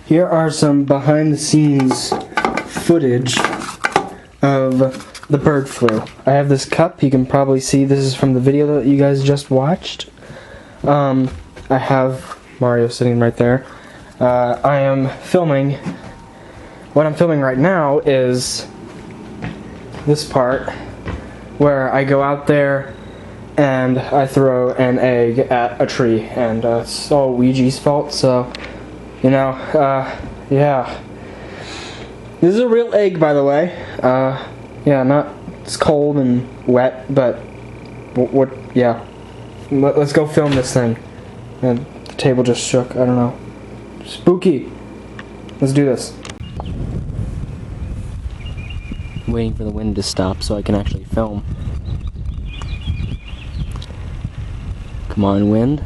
Here are some behind the scenes footage of the bird flu. I have this cup, you can probably see this is from the video that you guys just watched. I have Mario sitting right there. I am filming, what I'm filming right now is this part where I go out there and I throw an egg at a tree, and it's all Ouija's fault, so, you know, yeah. This is a real egg, by the way. Yeah, it's cold and wet, but, yeah. Let's go film this thing. And the table just shook, I don't know. Spooky. Let's do this. Waiting for the wind to stop so I can actually film. Come on, wind.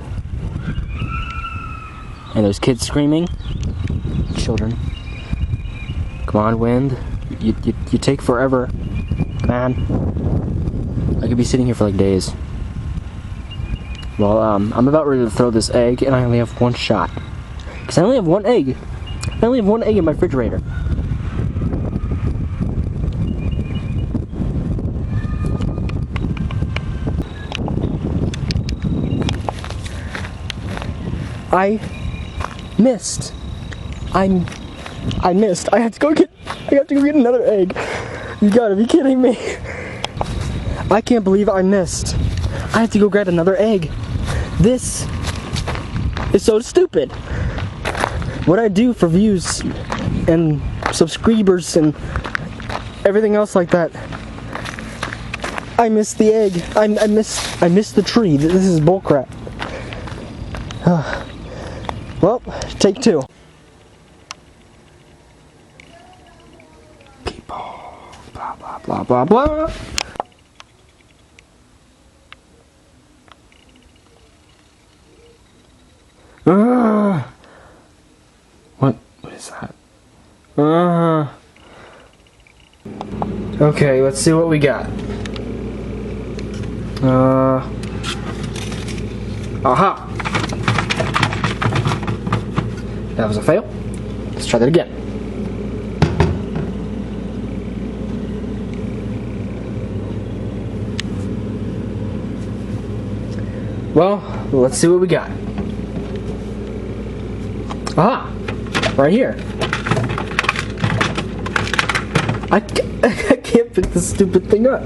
And there's kids screaming. Children. Come on, wind. You take forever. Man. I could be sitting here for like days. Well, I'm about ready to throw this egg, and I only have one shot. Because I only have one egg. I only have one egg in my refrigerator. I missed. I missed. I have to go get another egg. You gotta be kidding me. I can't believe I missed. I have to go get another egg. This is so stupid. What I do for views and subscribers and everything else like that. I missed the egg. I missed the tree. This is bullcrap. Well, take two. People, blah blah blah blah blah. What is that? Okay, let's see what we got. Aha! That was a fail. Let's try that again. Well, let's see what we got. Aha! Right here. I can't pick this stupid thing up.